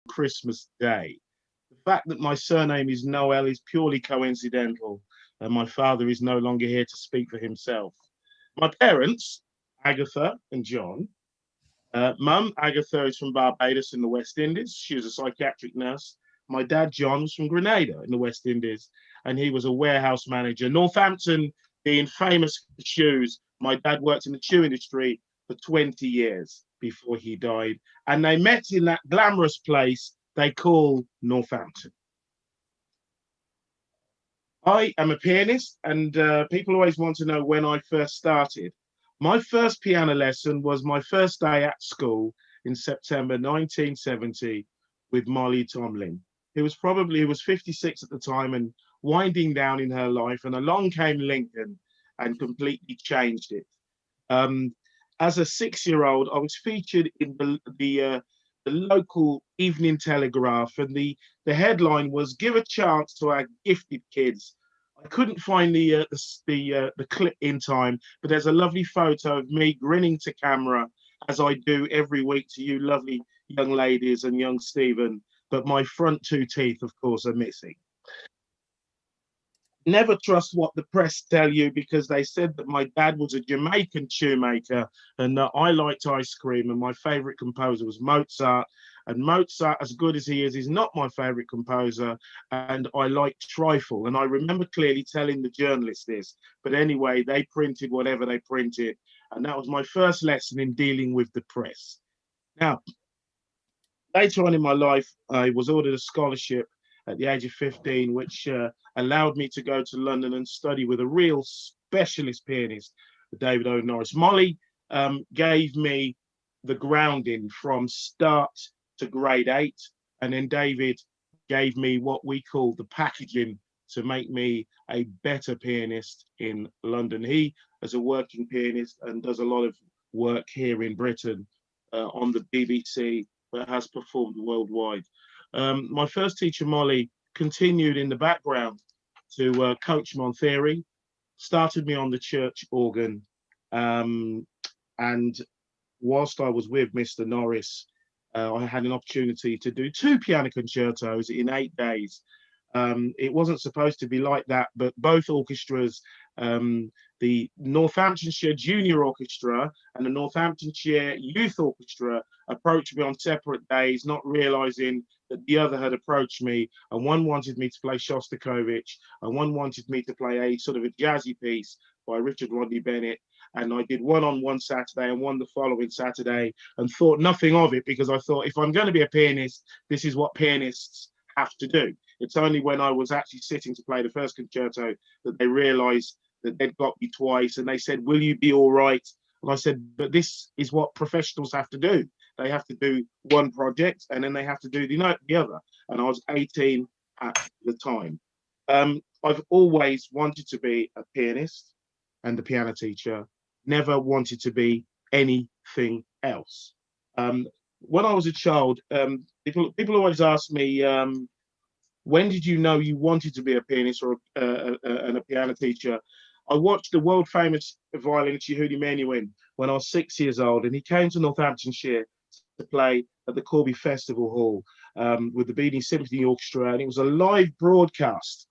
Christmas Day. The fact that my surname is Noel is purely coincidental, and my father is no longer here to speak for himself. My parents, Agatha and John. Mum, Agatha, is from Barbados in the West Indies. She was a psychiatric nurse. My dad, John, was from Grenada in the West Indies, and he was a warehouse manager. Northampton being famous for shoes, my dad worked in the shoe industry for 20 years before he died. And they met in that glamorous place they call Northampton. I am a pianist, and people always want to know when I first started. My first piano lesson was my first day at school in September 1970 with Molly Tomlin. Who was 56 at the time and winding down in her life, and along came Lincoln and completely changed it. Um, as a 6-year-old, I was featured in the local Evening Telegraph, and the headline was "Give a chance to our gifted kids." I couldn't find the clip in time, but there's a lovely photo of me grinning to camera, as I do every week to you lovely young ladies and young Stephen. But my front two teeth, of course, are missing. Never trust what the press tell you, because they said that my dad was a Jamaican shoemaker and that I liked ice cream, and my favorite composer was Mozart. And Mozart, as good as he is not my favorite composer. And I like trifle. And I remember clearly telling the journalist this. But anyway, they printed whatever they printed. And that was my first lesson in dealing with the press. Now, later on in my life, I was ordered a scholarship at the age of 15, which allowed me to go to London and study with a real specialist pianist, David O'Norris. Molly gave me the grounding from start to grade 8, and then David gave me what we call the packaging to make me a better pianist in London. He, as a working pianist, and does a lot of work here in Britain on the BBC, but has performed worldwide. My first teacher, Molly, continued in the background to coach me on theory, started me on the church organ, and whilst I was with Mr. Norris, I had an opportunity to do 2 piano concertos in 8 days. It wasn't supposed to be like that, but both orchestras, the Northamptonshire Junior Orchestra and the Northamptonshire Youth Orchestra, approached me on separate days, not realizing that the other had approached me, and one wanted me to play Shostakovich, and one wanted me to play a sort of a jazzy piece by Richard Rodney Bennett. And I did one on one Saturday and one the following Saturday, and thought nothing of it, because I thought, if I'm going to be a pianist, this is what pianists have to do. It's only when I was actually sitting to play the first concerto that they realized that they'd got me twice, and they said, "Will you be all right?" And I said, "But this is what professionals have to do. They have to do one project and then they have to do the other." And I was 18 at the time. I've always wanted to be a pianist and a piano teacher, never wanted to be anything else. When I was a child, people always ask me, when did you know you wanted to be a pianist or and a piano teacher? I watched the world famous violinist Yehudi Menuhin when I was 6 years old, and he came to Northamptonshire to play at the Corby Festival Hall with the Beanie Symphony Orchestra, and it was a live broadcast.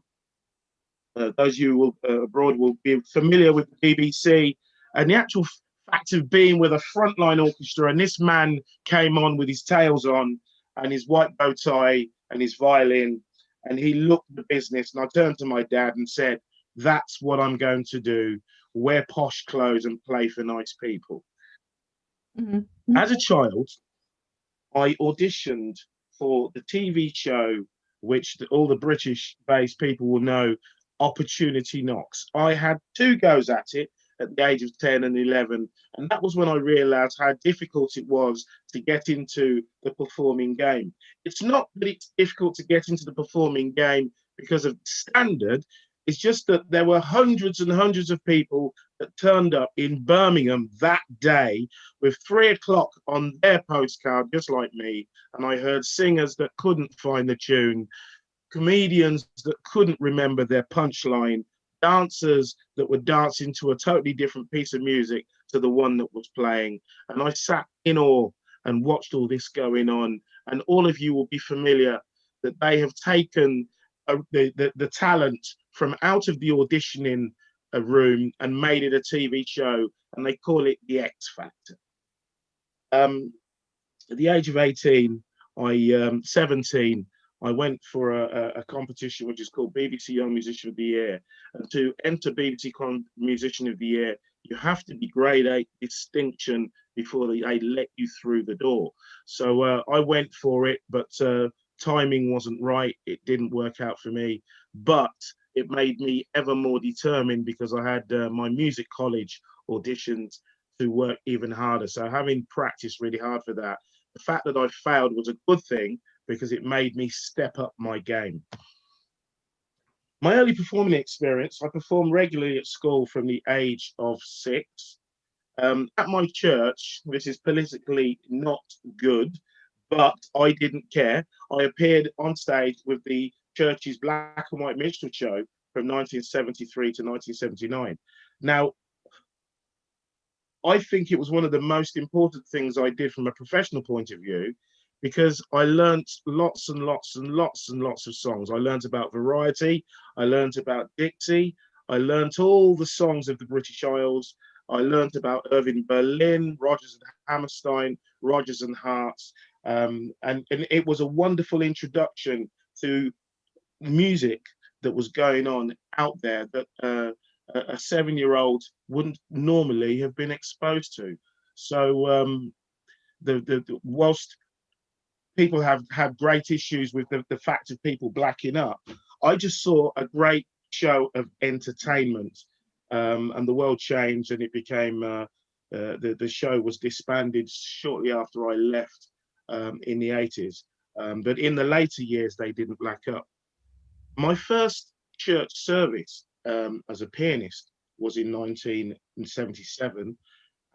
Those of you abroad will be familiar with the BBC, and the actual fact of being with a frontline orchestra, and this man came on with his tails on and his white bow tie and his violin, and he looked at the business, and I turned to my dad and said, "That's what I'm going to do, wear posh clothes and play for nice people." Mhm. As a child, I auditioned for the TV show, which all the British-based people will know, Opportunity Knocks. I had 2 goes at it at the age of 10 and 11, and that was when I realised how difficult it was to get into the performing game. It's not that it's difficult to get into the performing game because of standard, it's just that there were hundreds and hundreds of people that turned up in Birmingham that day with 3 o'clock on their postcard, just like me. And I heard singers that couldn't find the tune, comedians that couldn't remember their punchline, dancers that were dancing to a totally different piece of music to the one that was playing. And I sat in awe and watched all this going on. and all of you will be familiar that they have taken the talent from out of the auditioning room and made it a TV show, and they call it the X Factor. At the age of 18, 17, I went for a competition which is called BBC Young Musician of the Year. And to enter BBC Musician of the Year, you have to be grade 8 distinction before they let you through the door. So I went for it, but timing wasn't right. It didn't work out for me, but it made me ever more determined because I had my music college auditions to work even harder. So having practiced really hard for that, the fact that I failed was a good thing because it made me step up my game. My early performing experience, I performed regularly at school from the age of 6. At my church, this is politically not good, but I didn't care. I appeared on stage with the church's black and white minstrel show from 1973 to 1979. Now, I think it was one of the most important things I did from a professional point of view, because I learnt lots and lots and lots and lots of songs. I learnt about variety, I learnt about Dixie, I learnt all the songs of the British Isles, I learnt about Irving Berlin, Rodgers and Hammerstein, Rodgers and Harts, and it was a wonderful introduction to music that was going on out there that a 7-year-old wouldn't normally have been exposed to. So whilst people have had great issues with the fact of people blacking up, I just saw a great show of entertainment, and the world changed, and it became the show was disbanded shortly after I left in the 80s. But in the later years, they didn't black up. My first church service as a pianist was in 1977,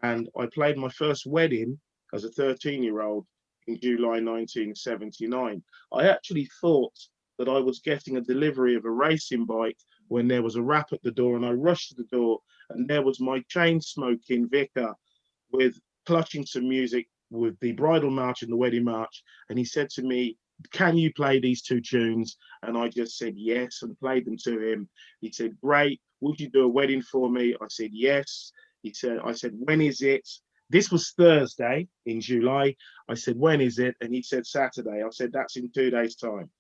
and I played my first wedding as a 13-year-old in July 1979. I actually thought that I was getting a delivery of a racing bike when there was a rap at the door, and I rushed to the door, and there was my chain-smoking vicar with clutching some music with the bridal march and the wedding march, and he said to me, "Can you play these 2 tunes?" And I just said yes and played them to him. He said, "Great, would you do a wedding for me?" I said yes. I said, "When is it?" This was Thursday in July. I said, "When is it?" And he said, "Saturday." I said, "That's in 2 days' time."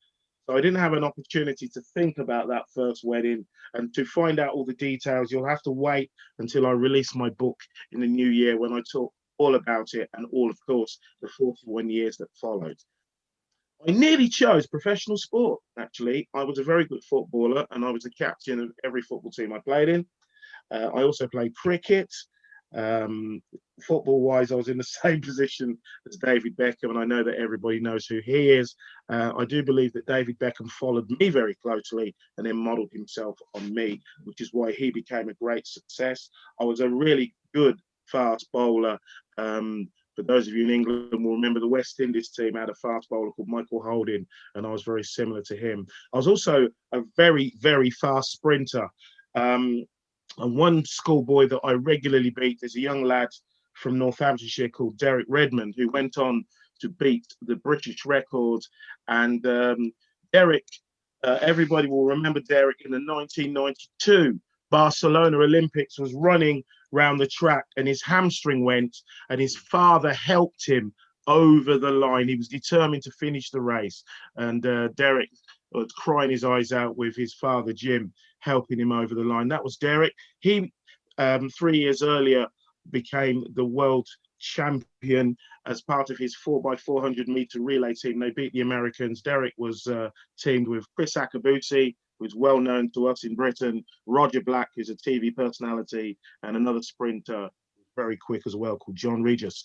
So I didn't have an opportunity to think about that first wedding, and to find out all the details, you'll have to wait until I release my book in the new year, when I talk all about it, and all, of course, the 41 years that followed. I nearly chose professional sport, actually. I was a very good footballer, and I was the captain of every football team I played in. I also played cricket. Football-wise, I was in the same position as David Beckham, and I know that everybody knows who he is. I do believe that David Beckham followed me very closely and then modelled himself on me, which is why he became a great success. I was a really good fast bowler. For those of you in England will remember the West Indies team had a fast bowler called Michael Holding, and I was very similar to him. I was also a very, very fast sprinter. And one schoolboy that I regularly beat is a young lad from Northamptonshire called Derek Redmond, who went on to beat the British record. And Derek, everybody will remember Derek in the 1992 Barcelona Olympics, was running round the track and his hamstring went, and his father helped him over the line. He was determined to finish the race, and Derek was crying his eyes out with his father Jim helping him over the line. That was Derek. He 3 years earlier became the world champion as part of his 4x400 meter relay team. They beat the Americans. Derek was teamed with Chris Akabusi, who's well known to us in Britain, Roger Black, who's a TV personality, and another sprinter, very quick as well, called John Regis.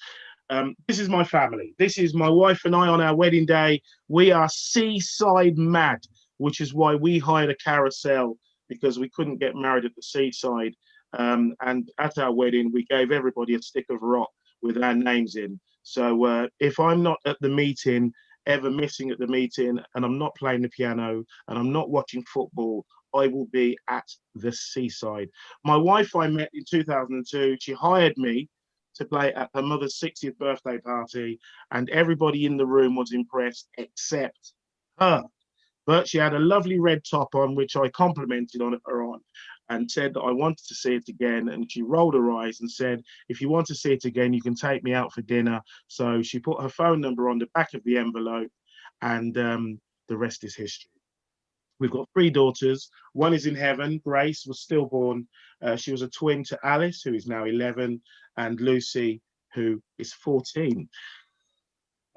This is my family. This is my wife and I on our wedding day. We are seaside mad, which is why we hired a carousel, because we couldn't get married at the seaside. And at our wedding, we gave everybody a stick of rock with our names in. So if I'm not at the meeting, ever missing at the meeting, and I'm not playing the piano, and I'm not watching football, I will be at the seaside. My wife I met in 2002. She hired me to play at her mother's 60th birthday party, and everybody in the room was impressed except her. But she had a lovely red top on, which I complimented on her on, and said that I wanted to see it again. And she rolled her eyes and said, "If you want to see it again, you can take me out for dinner." So she put her phone number on the back of the envelope, and the rest is history. We've got three daughters. One is in heaven. Grace was stillborn. She was a twin to Alice, who is now 11, and Lucy, who is 14.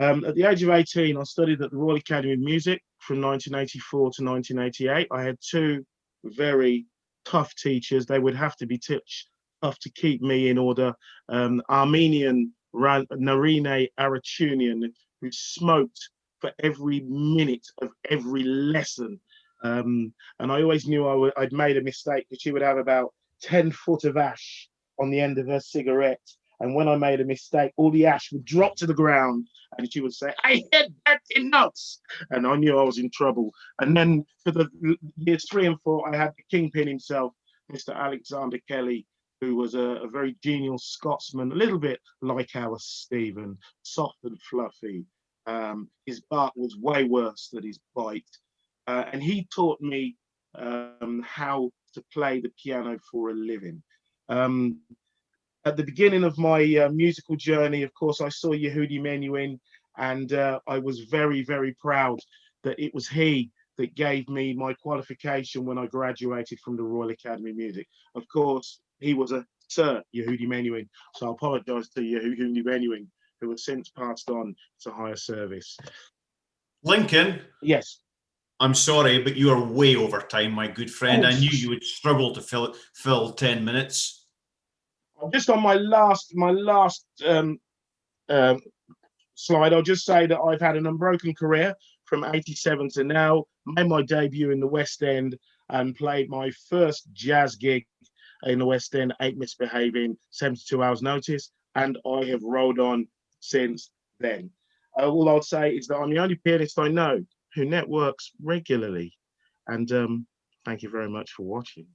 At the age of 18, I studied at the Royal Academy of Music from 1984 to 1988. I had two very tough teachers. They would have to be tough to keep me in order. Armenian Narine Arachunian, who smoked for every minute of every lesson. And I always knew I'd made a mistake, because she would have about 10 foot of ash on the end of her cigarette. And when I made a mistake, all the ash would drop to the ground, and she would say, "I hit dirty nuts." And I knew I was in trouble. And then for the years 3 and 4, I had the kingpin himself, Mr. Alexander Kelly, who was a very genial Scotsman, a little bit like our Stephen, soft and fluffy. His bark was way worse than his bite. And he taught me how to play the piano for a living. At the beginning of my musical journey, of course, I saw Yehudi Menuhin, and I was very, very proud that it was he that gave me my qualification when I graduated from the Royal Academy of Music. Of course, he was a Sir Yehudi Menuhin, so I apologise to Yehudi Menuhin, who has since passed on to higher service. Lincoln? Yes. I'm sorry, but you are way over time, my good friend. I knew you would struggle to fill 10 minutes. I'm just on my last slide. I'll just say that I've had an unbroken career from 87 to now. Made my debut in the West End and played my first jazz gig in the West End, Ain't Misbehaving, 72 Hours Notice, and I have rolled on since then. All I'll say is that I'm the only pianist I know who networks regularly. And thank you very much for watching.